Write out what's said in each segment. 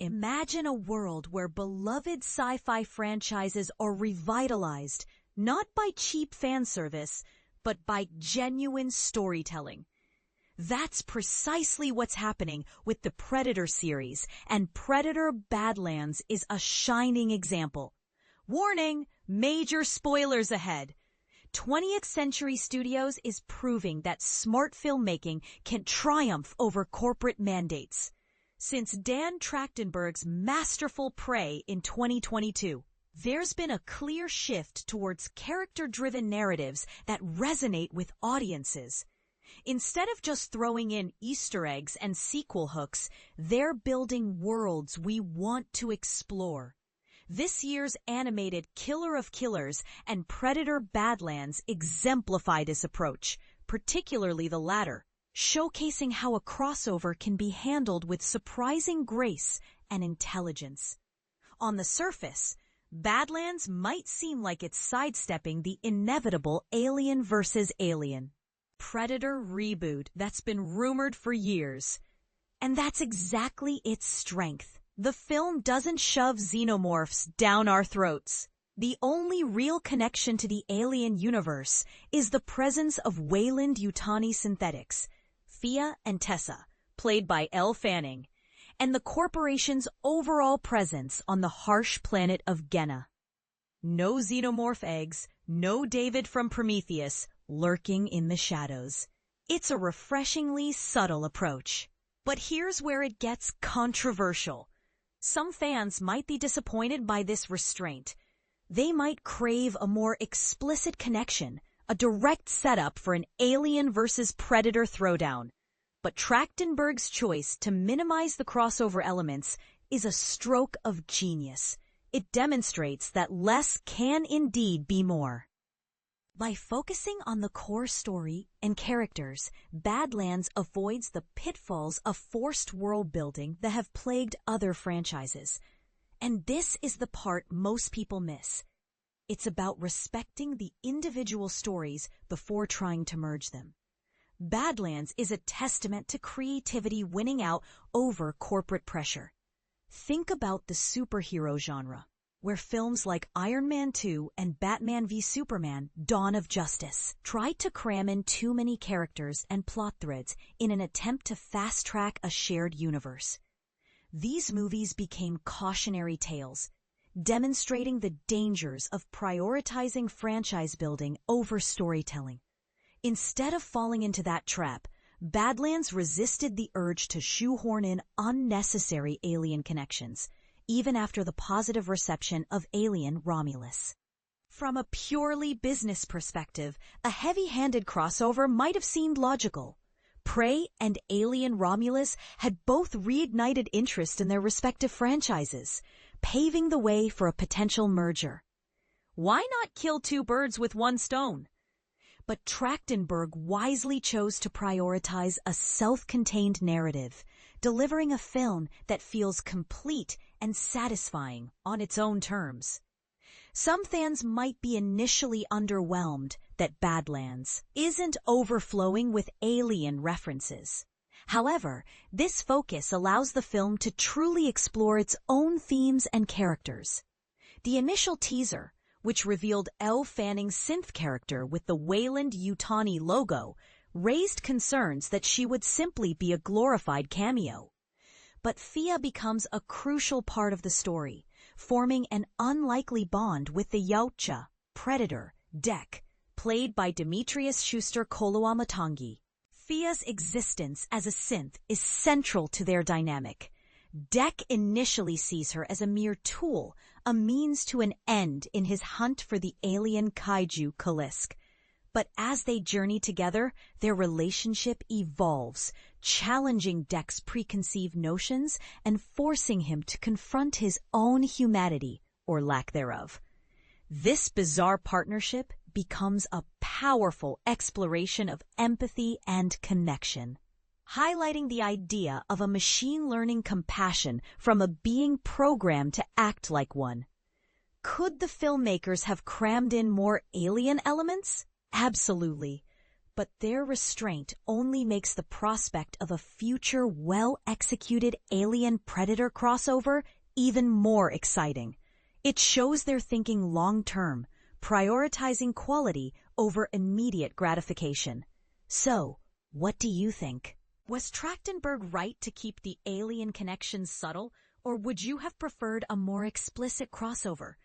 Imagine a world where beloved sci-fi franchises are revitalized, not by cheap fan service, but by genuine storytelling. That's precisely what's happening with the Predator series, and Predator Badlands is a shining example. Warning, major spoilers ahead. 20th Century Studios is proving that smart filmmaking can triumph over corporate mandates. Since Dan Trachtenberg's masterful Prey in 2022, there's been a clear shift towards character-driven narratives that resonate with audiences. Instead of just throwing in Easter eggs and sequel hooks, they're building worlds we want to explore. This year's animated Killer of Killers and Predator Badlands exemplify this approach, particularly the latter, showcasing how a crossover can be handled with surprising grace and intelligence. On the surface, Badlands might seem like it's sidestepping the inevitable Alien vs. Alien Predator reboot that's been rumored for years. And that's exactly its strength. The film doesn't shove xenomorphs down our throats. The only real connection to the alien universe is the presence of Weyland-Yutani synthetics, Thia and Tessa, played by Elle Fanning, and the corporation's overall presence on the harsh planet of Genna. No xenomorph eggs, no David from Prometheus, lurking in the shadows. It's a refreshingly subtle approach. But here's where it gets controversial. Some fans might be disappointed by this restraint. They might crave a more explicit connection, a direct setup for an Alien versus Predator throwdown. But Trachtenberg's choice to minimize the crossover elements is a stroke of genius. It demonstrates that less can indeed be more. By focusing on the core story and characters, Badlands avoids the pitfalls of forced world building that have plagued other franchises. And this is the part most people miss. It's about respecting the individual stories before trying to merge them. Badlands is a testament to creativity winning out over corporate pressure. Think about the superhero genre, where films like Iron Man 2 and Batman v Superman: Dawn of Justice tried to cram in too many characters and plot threads in an attempt to fast-track a shared universe. These movies became cautionary tales, demonstrating the dangers of prioritizing franchise building over storytelling. Instead of falling into that trap, Badlands resisted the urge to shoehorn in unnecessary alien connections, even after the positive reception of Alien Romulus. From a purely business perspective, a heavy-handed crossover might have seemed logical. Prey and Alien Romulus had both reignited interest in their respective franchises, paving the way for a potential merger. Why not kill two birds with one stone? But Trachtenberg wisely chose to prioritize a self-contained narrative, delivering a film that feels complete and satisfying on its own terms. Some fans might be initially underwhelmed that Badlands isn't overflowing with alien references. However, this focus allows the film to truly explore its own themes and characters. The initial teaser, which revealed Elle Fanning's synth character with the Weyland-Yutani logo, raised concerns that she would simply be a glorified cameo. But Thia becomes a crucial part of the story, forming an unlikely bond with the Yautja Predator Dek, played by Demetrius Schuster-Koloamatangi. Thia's existence as a synth is central to their dynamic. Dek initially sees her as a mere tool, a means to an end in his hunt for the alien kaiju Kalisk. But as they journey together, their relationship evolves, challenging Dek's preconceived notions and forcing him to confront his own humanity, or lack thereof. This bizarre partnership becomes a powerful exploration of empathy and connection, highlighting the idea of a machine learning compassion from a being programmed to act like one. Could the filmmakers have crammed in more alien elements? Absolutely. but their restraint only makes the prospect of a future well-executed Alien-Predator crossover even more exciting. It shows they're thinking long-term, prioritizing quality over immediate gratification. So, what do you think? Was Trachtenberg right to keep the alien connections subtle, or would you have preferred a more explicit crossover?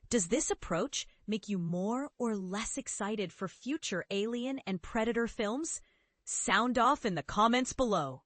Does this approach make you more or less excited for future Alien and Predator films? Sound off in the comments below.